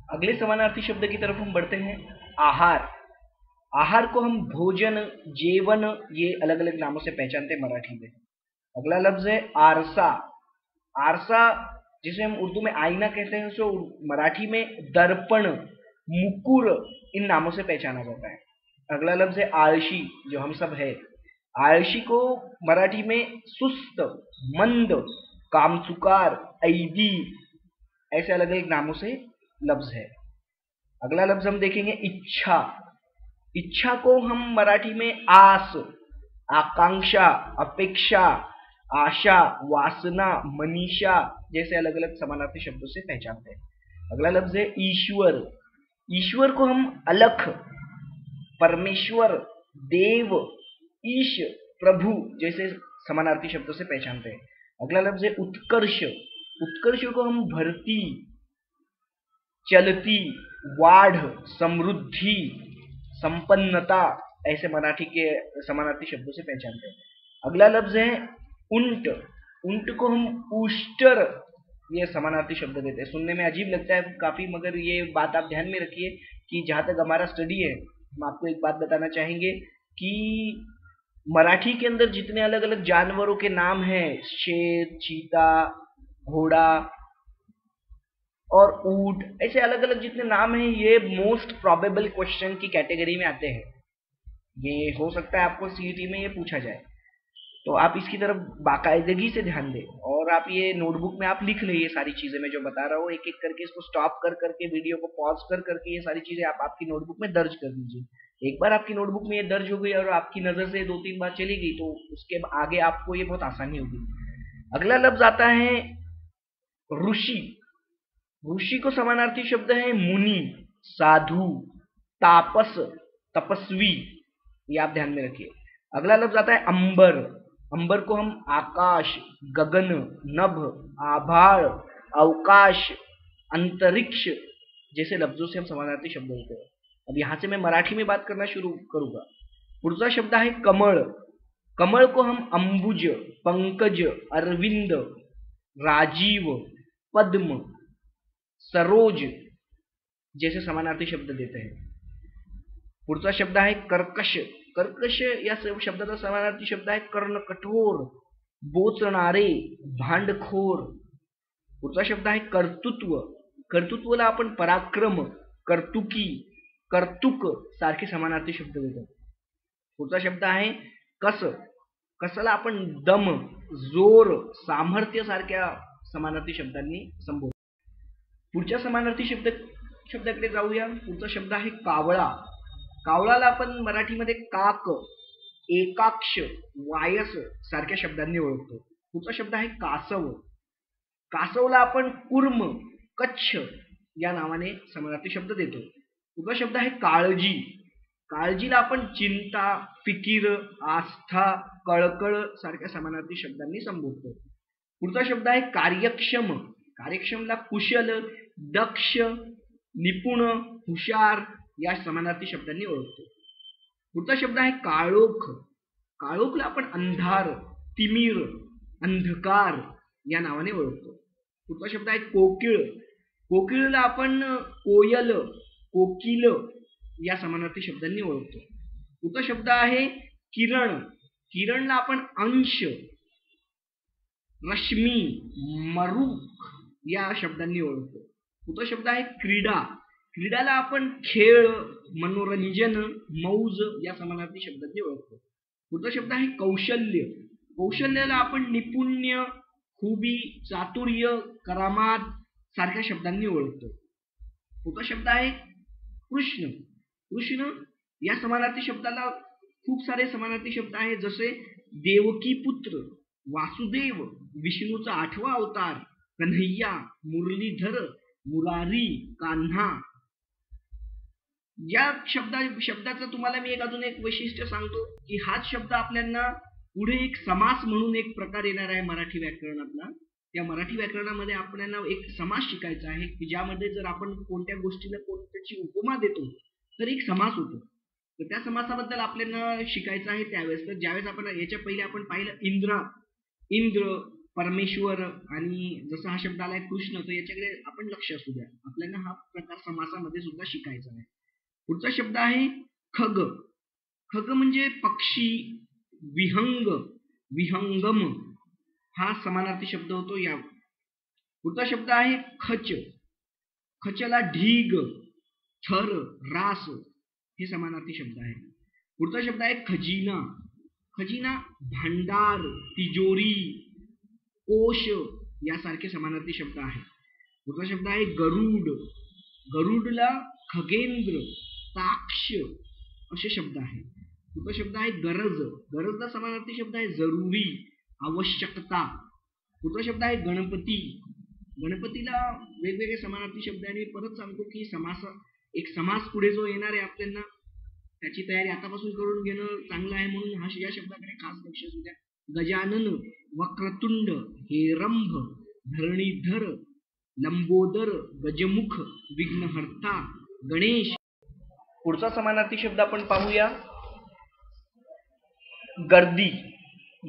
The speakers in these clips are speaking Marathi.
अगले समानार्थी शब्द की तरफ हम बढ़ते हैं। आहार। आहार को हम भोजन, जेवन, ये अलग अलग नामों से पहचानते हैं मराठी में। अगला लफ्ज है आरसा। आरसा जिसे हम उर्दू में आईना कहते हैं, उसको मराठी में दर्पण, मुकुर, इन नामों से पहचाना जाता है। अगला लफ्ज है आळशी, जो हम सब है। आळशी को मराठी में सुस्त, मंद, कामचुकार, ऐदी, ऐसे अलग अलग नामों से लफ्ज है। अगला लफ्ज हम देखेंगे इच्छा। इच्छा को हम मराठी में आस, आकांक्षा, अपेक्षा, आशा, वासना, मनीषा जैसे अलग अलग समानार्थी शब्दों से पहचानते हैं। अगला लफ्ज है ईश्वर। ईश्वर को हम अलख, परमेश्वर, देव, ईश, प्रभु जैसे समानार्थी शब्दों से पहचानते हैं। अगला लफ्ज है उत्कर्ष। उत्कर्ष को हम भरती, चलती, वाढ़, समृद्धि, संपन्नता ऐसे मराठी के समानार्थी शब्दों से पहचानते हैं। अगला लफ्ज है उंट। उंट को हम उष्टर, ये समानार्थी शब्द देते हैं। सुनने में अजीब लगता है काफी, मगर ये बात आप ध्यान में रखिए कि जहां तक हमारा स्टडी है, हम आपको एक बात बताना चाहेंगे कि मराठी के अंदर जितने अलग अलग जानवरों के नाम हैं, शेर, चीता, घोड़ा और ऊंट, ऐसे अलग अलग जितने नाम हैं, ये मोस्ट प्रोबेबल क्वेश्चन की कैटेगरी में आते हैं। ये हो सकता है आपको सीईटी में ये पूछा जाए, तो आप इसकी तरफ बाकायदगी से ध्यान दें और आप ये नोटबुक में आप लिख लें ये सारी चीजें मैं जो बता रहा हूँ। एक एक करके इसको स्टॉप कर करके, वीडियो को पॉज कर करके ये सारी चीजें आप आपकी नोटबुक में दर्ज कर लीजिए। एक बार आपकी नोटबुक में ये दर्ज हो गई और आपकी नजर से 2-3 बार चली गई, तो उसके आगे आपको ये बहुत आसानी होगी। अगला लफ्ज आता है ऋषि। ऋषि को समानार्थी शब्द है मुनि, साधु, तापस, तपस्वी, ये आप ध्यान में रखिए। अगला लफ्ज आता है अंबर। अंबर को हम आकाश, गगन, नभ, आभाळ, अवकाश, अंतरिक्ष जैसे लफ्जों से हम समानार्थी शब्द होते हैं। अब यहां से मैं मराठी में बात करना शुरू करूंगा। पुढचा शब्द आहे कमळ। कमळ को हम अंबुज, पंकज, अरविंद, राजीव, पद्म, सरोज जैसे समानार्थी शब्द देते हैं। पुढचा शब्द आहे कर्कश। कर्कश या शब्दाचा समानार्थी शब्द आहे कर्ण कठोर, बोचणारे, भांडखोर। पुढचा शब्द आहे कर्तृत्व। कर्तृत्वला आपण पराक्रम, कर्तुकी, कर्तुक सारखे समानार्थी शब्द देतो। पुढचा शब्द आहे कस। कसला आपण दम, जोर, सामर्थ्य सारख्या समानार्थी शब्दांनी संबोधतो। पुढच्या समानार्थी शब्दाकडे जाऊया। पुढचा शब्द आहे कावळा। कावळाला आपण मराठीमध्ये काक, एकाक्ष, वायस सारख्या शब्दांनी ओळखतो। पुढचा शब्द आहे कासव। कासवला आपण कुर्म, कच्छ या नावाने समानार्थी शब्द देतो। पुढचा शब्द आहे काळजी। काळजीला आपण चिंता, फिकीर, आस्था, कळकळ सारख्या समानार्थी शब्दांनी संबोधतो। पुढचा शब्द आहे कार्यक्षम। कार्यक्षमला कुशल, दक्ष, निपुण, हुशार या समानार्थी शब्दांनी ओळखतो। पुढचा शब्द आहे काळोख। काळोखला आपण अंधार, तिमिर, अंधकार या नावाने ओळखतो। पुढचा शब्द आहे कोकिळ। कोकिळला आपण कोयल, कोकिल या समानार्थी शब्दांनी ओळखतो। पुढचा शब्द आहे किरण। किरणला आपण अंश, रश्मी, मरुक या शब्दांनी ओळखतो। पुढचा शब्द आहे क्रीडा। क्रीडाला आपण खेळ, मनोरंजन, मौज या समानार्थी शब्दांनी ओळखतो। पुढचा शब्द आहे कौशल्य। कौशल्याला आपण निपुण्य, खूबी, चातुर्य, करामात सारख्या शब्दांनी ओळखतो। पुढचा शब्द आहे कृष्ण। कृष्ण या समानार्थी शब्दाला खूप सारे समानार्थी शब्द आहेत, जसे देवकी पुत्र, वासुदेव, विष्णूचा 8वा अवतार, कन्हैया, मुरलीधर, मुरारी, कान्हा। या शब्दाचं तुम्हाला मी अजून एक वैशिष्ट्य सांगतो की हाच शब्द आपल्याला पुढे एक समास म्हणून एक प्रकार येणार आहे मराठी व्याकरणातला। त्या मराठी व्याकरणामध्ये आपल्याला एक समास शिकायचा आहे की ज्यामध्ये जर आपण कोणत्या गोष्टीला कोणत्याची उपमा देतो तर एक समास होतो। तर त्या समासाबद्दल आपल्याला शिकायचं आहे त्यावेळेस। तर ज्यावेळेस आपण याच्या पहिले आपण पाहिलं इंद्र, परमेश्वर आणि जसा हा शब्द आलाय कृष्ण, तर याच्याकडे आपण लक्ष असू द्या. आपल्याला हा प्रकार समासामध्ये सुद्धा शिकायचा आहे. पुढचा शब्द आहे खग. खग म्हणजे पक्षी, विहंग, विहंगम हा समानार्थी शब्द होतो या. पुढचा शब्द आहे खच. खचला ढीग, थर, रास हे समानार्थी शब्द आहे. पुढचा शब्द आहे खजिना. खजिना भांडार, तिजोरी, कोश यासारखे समानार्थी शब्द आहेत. पुढचा शब्द आहे गरुड. गरुडला खगेंद्र, ताक्ष असे शब्द आहेत. पुढचा शब्द आहे गरज. गरजला समानार्थी शब्द आहे जरुरी, आवश्यकता. पुढचा शब्द आहे गणपती. गणपतीला वेगवेगळे समानार्थी शब्द आणि परत सांगतो की एक समास पुढे जो येणार आहे आपल्याला त्याची तयारी आतापासून करून घेणं चांगलं आहे, म्हणून या शब्दाकडे खास लक्ष असू द्या. गजानन, वक्रतुंड, हेरंभ, धरणीधर, लंबोदर, गजमुख, विघ्नहर्ता, गणेश. पुढचा समानार्थी शब्द आपण पाहूया गर्दी.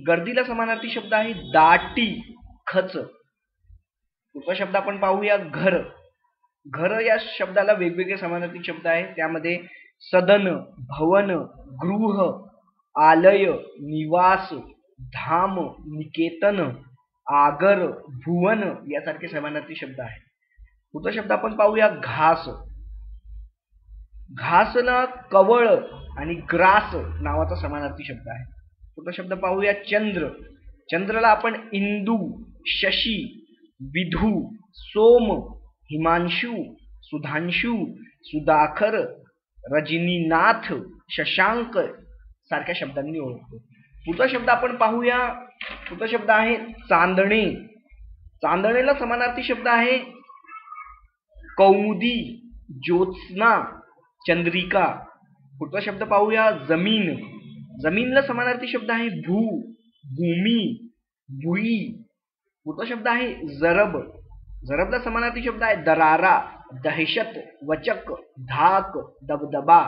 गर्दीला समानार्थी शब्द आहे दाटी, खच. पुढचा शब्द आपण पाहूया घर. घर या शब्दाला वेगवेगळे समानार्थी शब्द आहेत. त्यामध्ये सदन, भवन, गृह, आलय, निवास, धाम, निकेतन, आगर, भुवन यासारखे समानार्थी शब्द आहेत. पुढचा शब्द आपण पाहूया घास. घासला कवळ आणि ग्रास नावाचा समानार्थी शब्द आहे. पुढचा शब्द पाहूया चंद्र. चंद्रला आपण इंदू, शशी, विधू, सोम, हिमांशु, सुधांशु, सुधाकर, रजनीनाथ, शशांक सारख्या शब्दांनी ओळखतो. पुढचा शब्द आपण पाहूया. पुढचा शब्द आहे चांदणे. चांदणेला समानार्थी शब्द आहे कौमुदी, ज्योत्स्ना, चंद्रिका. पुढचा शब्द पाहूया जमीन. जमीनला समानार्थी शब्द आहे भू, भूमी, भुई. पुढचा शब्द आहे जरब. जरबला समानार्थी शब्द आहे दरारा, दहशत, वचक, धाक, दबदबा.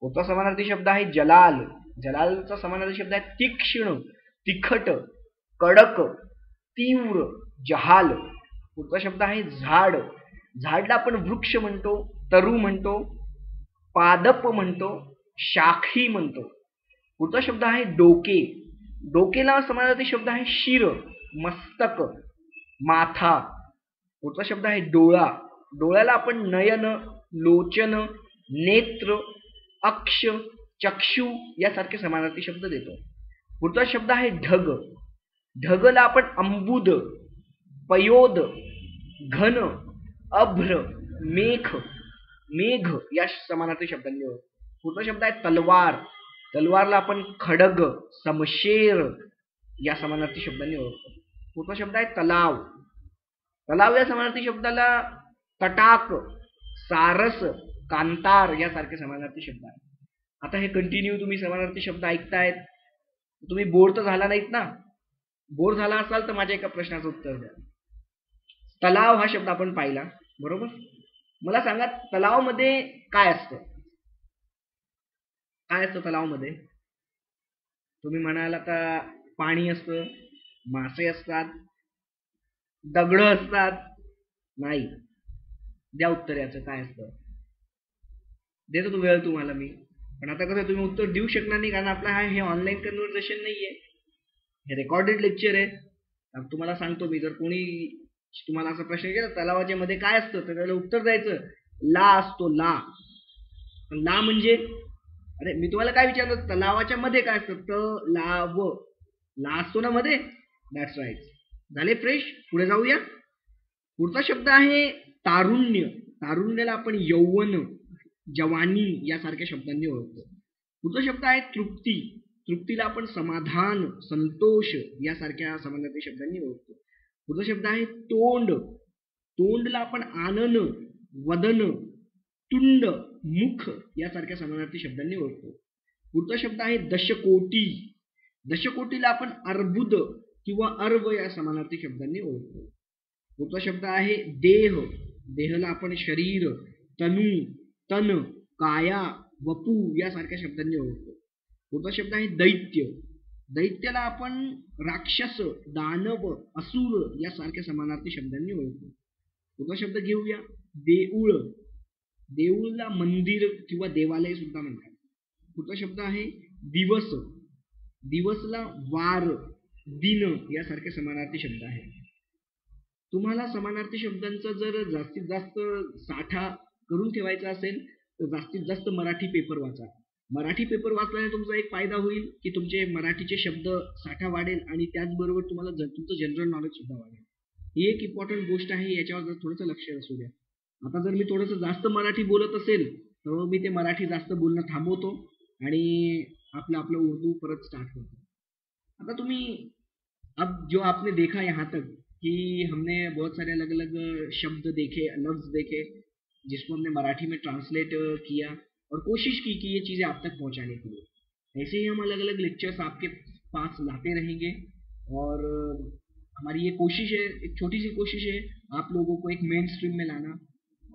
पुढचा समानार्थी शब्द आहे जलाल. जलालचा समानार्थी शब्द आहे तीक्ष्ण, तिखट, कडक, तीव्र, जहाल. पुढचा शब्द आहे झाड. झाडला आपण वृक्ष म्हणतो, तरु म्हणतो, पादप म्हणतो, शाखी म्हणतो. पुढचा शब्द आहे डोके. डोकेला समानार्थी शब्द आहे शिर, मस्तक, माथा. पुढचा शब्द आहे डोळा. डोळ्याला आपण नयन, लोचन, नेत्र, अक्ष, चक्षु यासारखे समानार्थी शब्द देतो. पुढचा शब्द आहे ढग. ढगला आपण अंबुद, पयोद, घन, अभ्र, मेघ, मेघ या समानार्थी शब्दांनी ओळखतो. पुढचा शब्द आहे तलवार. तलवारला आपण खडग, समशेर या समानार्थी शब्दांनी ओळखतो. पुढचा शब्द आहे तलाव. तलाव या समानार्थी शब्दाला तटाक, सारस, कांतार यासारखे समानार्थी शब्द आहेत. आता हे कंटिन्यू तुम्ही समानार्थी शब्द ऐकतायत. तुम्ही बोर तर झाला नाहीत ना? बोर झाला असाल तर माझ्या एका प्रश्नाचं उत्तर द्या. तलाव हा शब्द आपण पाहिला, बरोबर? मला सांगा तलावामध्ये काय असतं? काय असतं तलावामध्ये? तुम्ही म्हणाला का पाणी असतं, मासे असतात, दगड असतात? नाही. द्या उत्तर याचं काय असतं. देतो तो वेळ तुम्हाला मी, पण आता कसं तुम्ही उत्तर देऊ शकणार नाही कारण आपला हे ऑनलाईन कन्व्हर्सेशन नाहीये, हे रेकॉर्डेड लेक्चर आहे. तुम्हाला सांगतो मी, जर कोणी तुम्हाला असा प्रश्न केला तलावाच्या मध्ये काय असतं तर त्याला उत्तर द्यायचं ला असतो, ला. ला म्हणजे अरे मी तुम्हाला काय विचारलं, तलावाच्या मध्ये काय असतं? तलाव, ला असतो ना मध्ये. That's right. झाले फ्रेश. पुढे जाऊया. पुढचा शब्द आहे तारुण्य. तारुण्याला आपण यौवन, जवानी यासारख्या शब्दांनी ओळखतो. पुढचा शब्द आहे तृप्ती. तृप्तीला आपण समाधान, संतोष यासारख्या समानार्थी शब्दांनी ओळखतो. पुढचा शब्द आहे तोंड. तोंडला आपण आनन, वदन, तुंड, मुख यासारख्या समानार्थी शब्दांनी ओळखतो. पुढचा शब्द आहे दशकोटी. दशकोटीला आपण अर्बुद किंवा अर्व या समानार्थी शब्दांनी ओळखतो. पुढचा शब्द आहे देह. देहला आपण शरीर, तनु, तन, काया, वपू यासारख्या शब्दांनी ओळखतो. पुढचा शब्द आहे दैत्य. दैत्याला आपण राक्षस, दानव, असुर यासारख्या समानार्थी शब्दांनी ओळखतो. पुढचा शब्द घेऊया, देऊळ. देऊळला मंदिर किंवा देवालय सुद्धा म्हणतात. पुढचा शब्द आहे दिवस. दिवसला वार, दिन यासारखे समानार्थी शब्द आहेत. तुम्हाला समानार्थी शब्दांचा जर जास्तीत जास्त साठा करून ठेवायचा असेल तर जास्तीत जास्त मराठी पेपर वाचा. मराठी पेपर वाचल्याने तुमचा एक फायदा होईल की तुमचे मराठीचे शब्द साठा वाढेल आणि त्याचबरोबर तुम्हाला तुमचं जनरल नॉलेज सुद्धा वाढेल. ही एक इम्पॉर्टंट गोष्ट आहे, याच्यावर जर थोडंसं लक्ष असू द्या. आता जर मी थोडंसं जास्त मराठी बोलत असेल तर मी ते मराठी जास्त बोलणं थांबवतो आणि आपलं उर्दू परत स्टार्ट करतो. आता तुम्ही, अब जो आपने देखा यहाँ तक कि हमने बहुत सारे अलग अलग शब्द देखे, लफ्ज देखे, जिसको हमने मराठी में ट्रांसलेट किया और कोशिश की कि ये चीज़ें आप तक पहुँचाने के लिए। ऐसे ही हम अलग अलग लेक्चर्स आपके पास लाते रहेंगे और हमारी ये कोशिश है, एक छोटी सी कोशिश है, आप लोगों को एक मेन स्ट्रीम में लाना।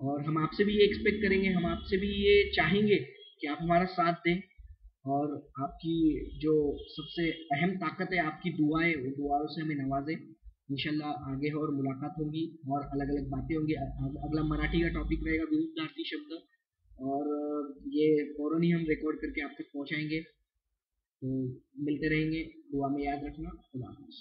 और हम आपसे भी ये एक्सपेक्ट करेंगे, हम आपसे भी ये चाहेंगे कि आप हमारा साथ दें और आपकी जो सबसे अहम ताकत है आपकी दुआएं, वो दुआओं से हमें नवाजें। इंशाल्लाह आगे और मुलाकात होगी और अलग अलग बातें होंगी। अगला मराठी का टॉपिक रहेगा विरुद्धार्थी शब्द, और ये फौरन ही हम रिकॉर्ड करके आप तक पहुंचाएंगे। तो मिलते रहेंगे, दुआ में याद रखना। खुदा हाफिज़।